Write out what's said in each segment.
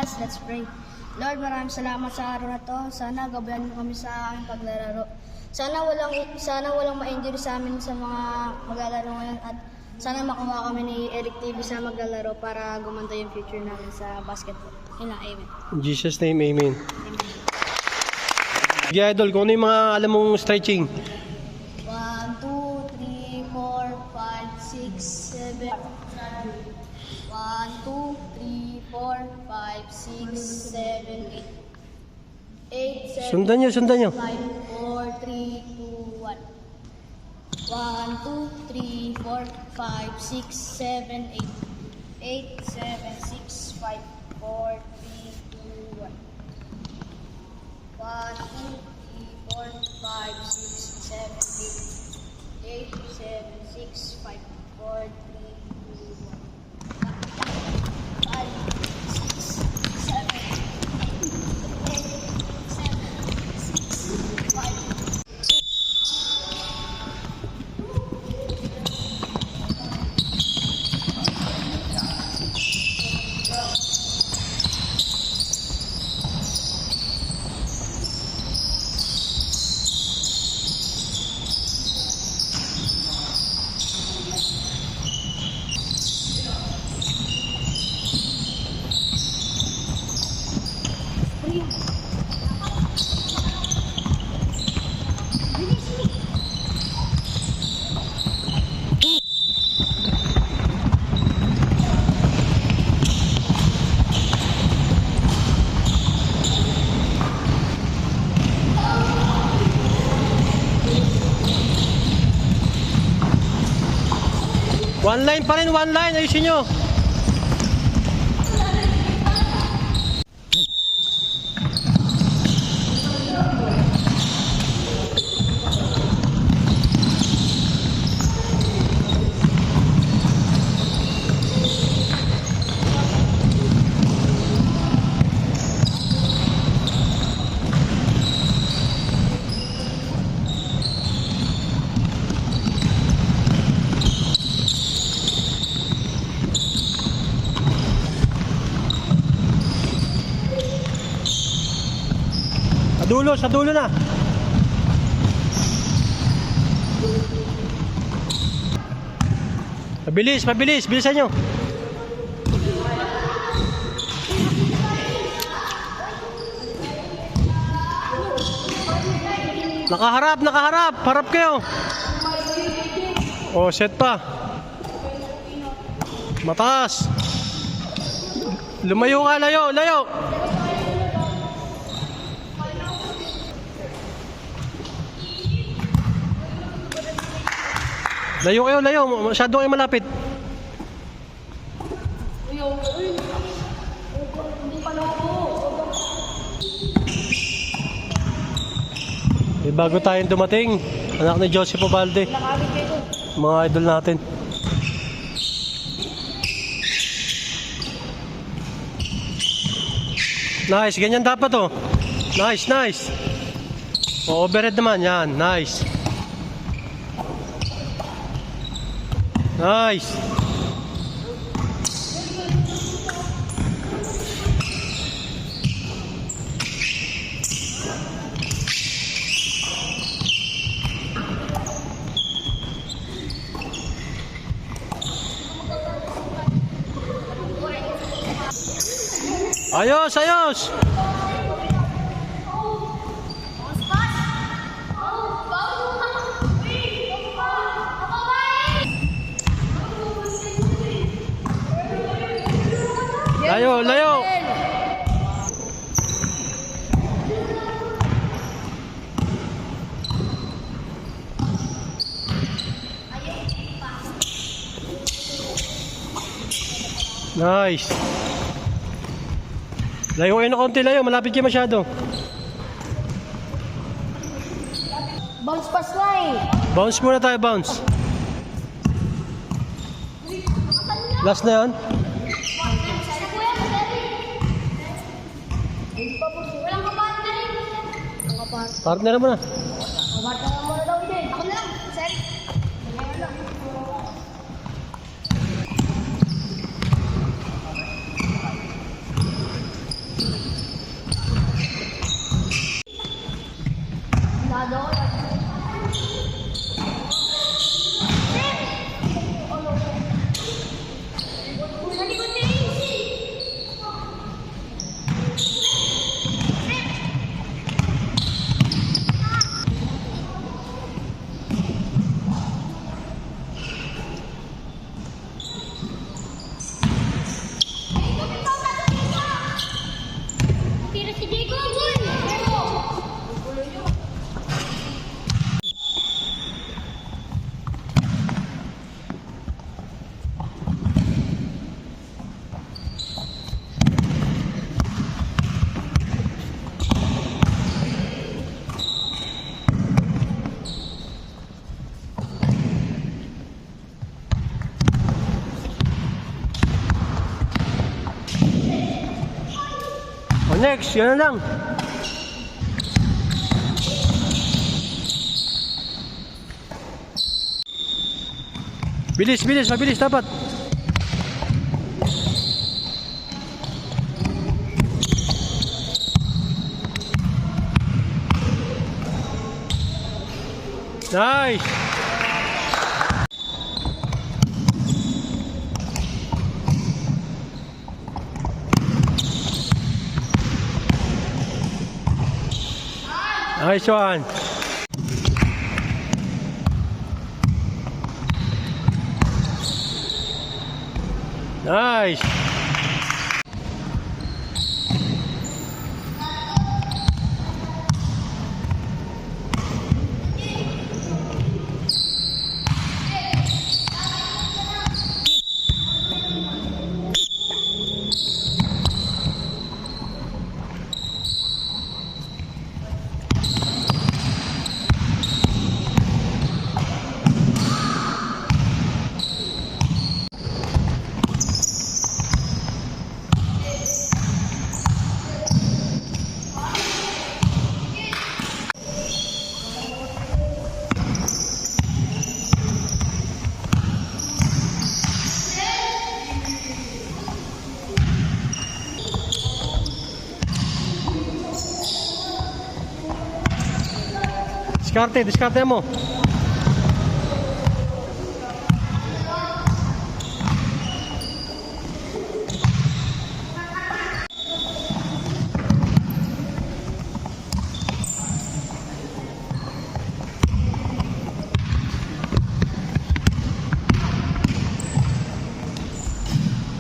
Let's pray. Lord, maraming salamat sa araw na to. Sana gabayan mo kami sa aming paglalaro. Sana walang ma-injury sa amin sa mga maglalaro ngayon at sana makuha kami ni Eric TV sa maglalaro para gumanda yung future namin sa basketball. Yun lang, amen. In Jesus' name, amen. Sige, idol, kung ano yung mga alam mong stretching? 1, 2, 3, 4, 5, 6, 7. 1, 2, 3, 4, 5, 6, 7, 8, 7, Sundan nyo. 5, 4, 3, 2, 1. 1, 2, 3, 4, 5, 6, 7, 8. 8, 7, 6, 5, 4, 3, 2, 1. 1, 2, 3, 4, 5, 6, 7, 8. 8, 7, 6, 5, 4, 3, 2, 1. 5, 6, 7, 8, 7, 6, 5. One line pa rin, one line. Ayusin nyo. Sa dulo na. Mabilis, bilisan nyo. Nakaharap, harap kayo. Oh, set pa. Mataas. Lumayo ka, layo. Layo kayo, masyado kayo malapit. Bago tayong dumating, anak ni Joseph Obalde, mga idol natin. Nice, ganyan dapat oh. Nice. O, overhead naman, yan, nice. Ayos. Layo. Nice. Layo kayo na konti, malapit kayo masyado. Bounce pass line. Bounce muna tayo, bounce. Last na yan. Partner mo na. Ako na lang, sir. O next, yun na lang. Bilis, bilis, mabilis dapat. Nice. Nice one. Nice. Diskarte, diskarte mo.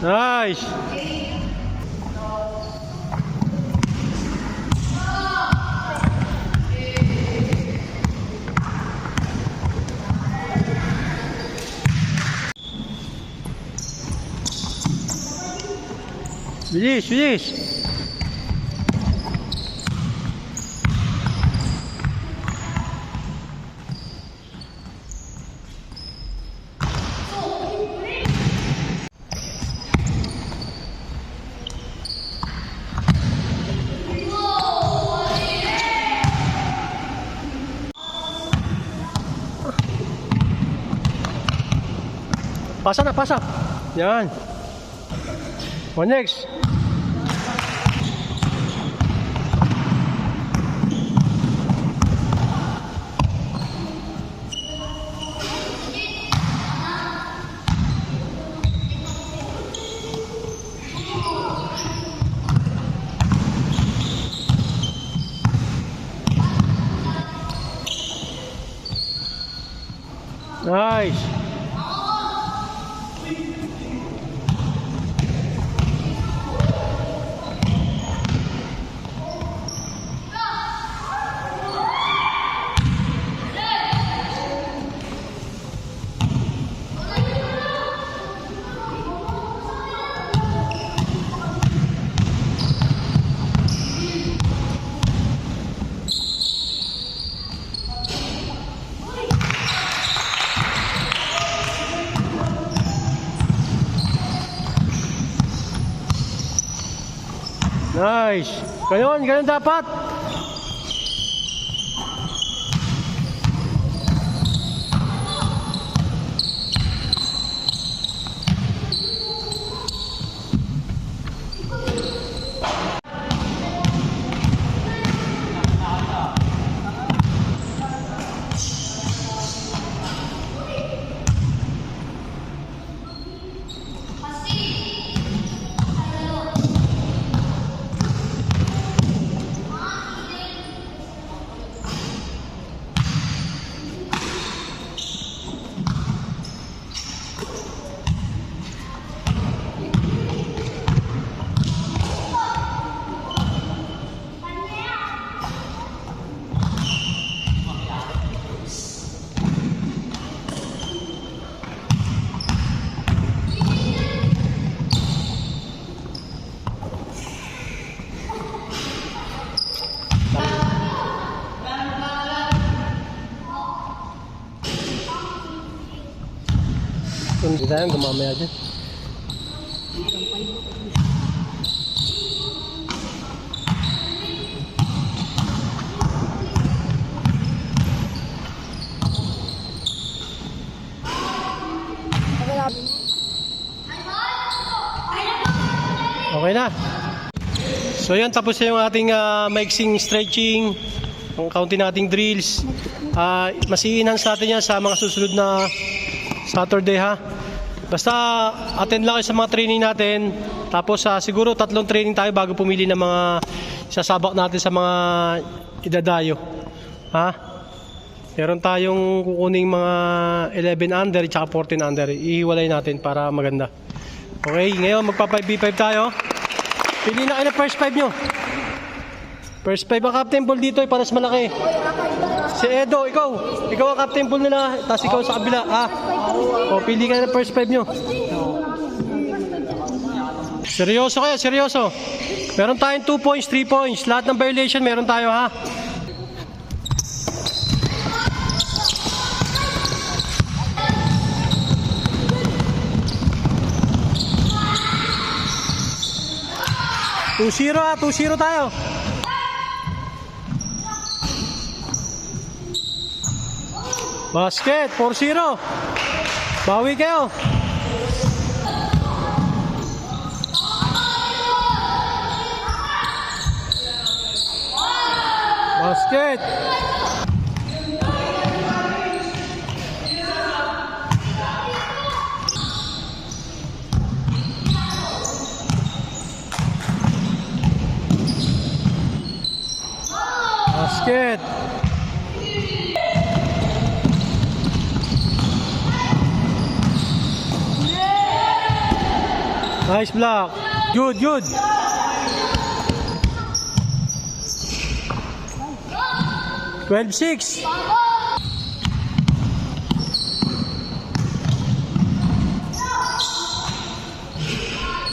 Nice. Bilis, bilis. Pasa na, pasa. Yan. O next. Nice. Nice. Ganon, ganon dapat. Hindi tayo gumamaya dyan. Okay na. So yan, tapos na yung ating mixing, stretching, ang kaunti nating drills. Mas i-enhance natin yan sa mga susunod na Saturday ha. Basta attend lang kayo sa mga training natin. Tapos siguro 3 training tayo bago pumili ng mga sasabak natin sa mga idadayo. Ha? Meron tayong kukuning mga 11 under at 14 under. Ihiwalay natin para maganda. Okay, ngayon magpa 5v5 tayo. Pili na kayo ng first 5 nyo. First 5 ang captain ball dito ay paras malaki. Si Edo, ikaw ang captain ball nila. Tapos ikaw sa kabila. O, pili kayo ng first 5 nyo. Seryoso kayo, seryoso. Meron tayong 2 points, 3 points. Lahat ng violation meron tayo ha. Ha, 2-0 tayo. Basket, 4-0. Bawi kayo. Basket. Basket. Nice block. Good, good. Twelve 6.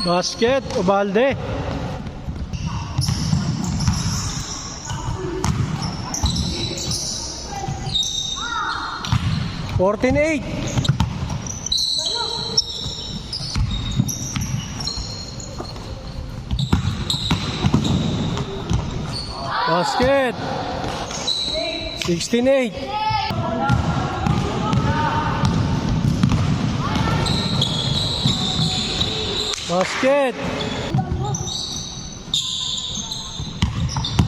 Basket, Ubalde. Fourteen 8. Basket. 16-8. Basket.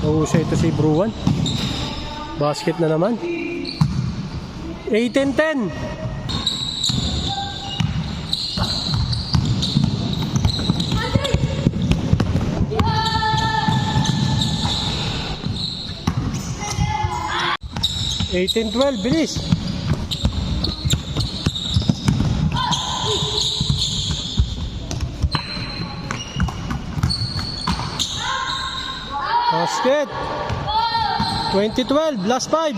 Nauusay ito si Bruan. Basket na naman. 18-10. Eighteen 12, bilis. Basket. 20-12, last 5.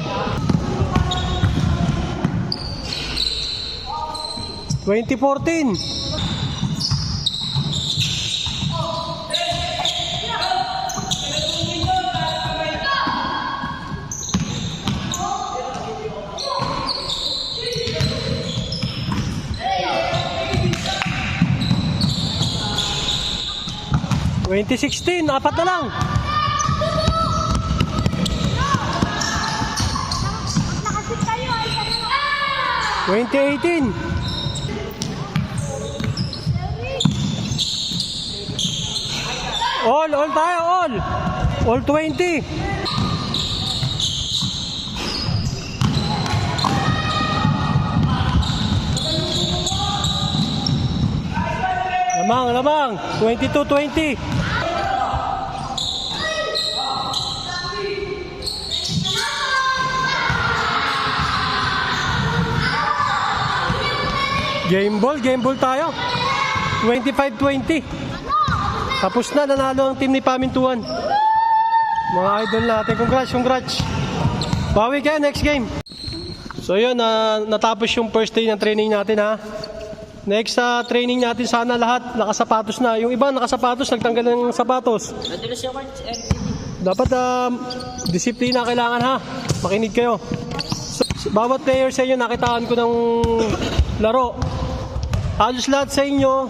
20-14. $20-16, apat na lang. $20-18. All tayo, all. All 20. Lamang. 22-20. Game ball tayo. 25-20. Tapos na, nanalo ang team ni Pamintuan. Mga idol natin. Congrats. Bawi kayo next game. So yun, natapos yung first day ng training natin ha. Next training natin sana lahat nakasapatos na. Yung iba nakasapatos, nagtanggal ng sapatos. Dapat disiplina kailangan ha. Makinig kayo. So, bawat player sa inyo nakitaan ko ng laro. Halos lahat sa inyo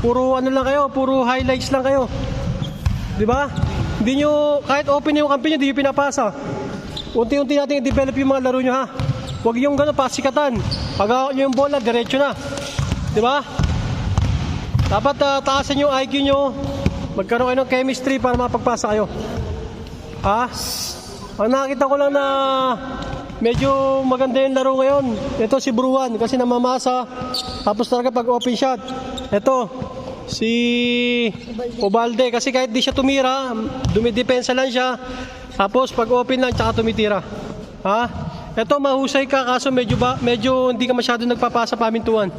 puro ano lang kayo, puro highlights lang kayo. 'Di ba? Hindi nyo, kahit open yung kampi nyo, hindi nyo pinapasa. Unti-unti natin i-develop yung mga laro nyo ha. Huwag yung gano'n, pasikatan. Pag nyo yung bola, diretso na. 'Di ba? Dapat taasan yung IQ nyo. magkaroon kayo ng chemistry para mapagpasa kayo. Ha? Ang nakita ko lang na medyo maganda yung laro ngayon. Ito si Bruan kasi namamasa. Tapos talaga pag open shot. Ito si Ubalde kasi kahit di siya tumira, dumidepensa lang siya. Tapos pag open lang tsaka tumitira. Ha? Ito mahusay ka kaso medyo hindi ka masyado nagpapasa pamintuan.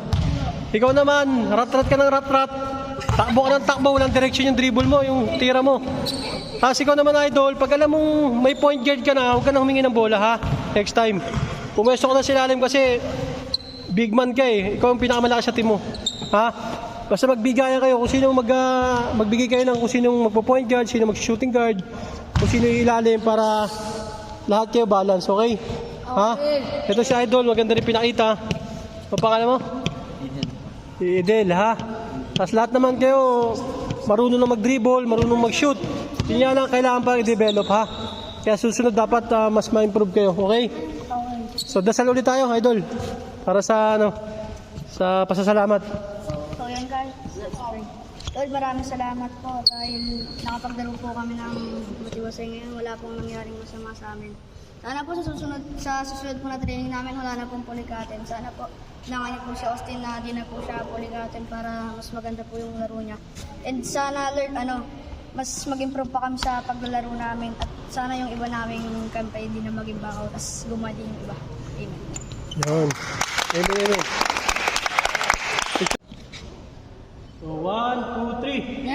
Ikaw naman, rat-rat ka ng rat-rat. Takbo ka ng takbo, walang direction yung dribble mo, yung tira mo. Tapos ikaw naman idol, pag alam mong may point guard ka na, huwag ka na humingi ng bola ha. Next time. Pumesto ka na silalim kasi big man ka eh. Ikaw ang pinakamalakas sa team mo. Ha? Basta magbigayan kayo kung sino magbigay kayo ng kung sino magpo-point guard, sino mag-shooting guard, kung sino yung ilalim para lahat kayo balance, okay? Ha? Ito si idol, maganda rin pinakita. Ano pangalan mo? Si Edel, ha? Tapos lahat naman kayo marunong na mag-dribble, marunong mag-shoot. Yun nga lang kailangan pa i-develop, ha? Kaya susunod dapat mas ma-improve kayo, okay? So dasal ulit tayo, idol. Para sa sa pasasalamat. So yan guys. Lord, maraming salamat po dahil nakapaglaro po kami ng matiwasay ngayon. Wala pong nangyaring masama sa amin. Sana po sa susunod po na training namin, wala na pong pulikatin. Sana po kailangan niyo po si Austin na di na po siya pulikatin para mas maganda po yung laro niya. And sana Lord, mas mag-improve pa kami sa paglalaro namin at sana yung iba naming kampay din na maging bakaw tapos gumawa din yung iba. Amen. Yun. Amen. So 1, 2, 3.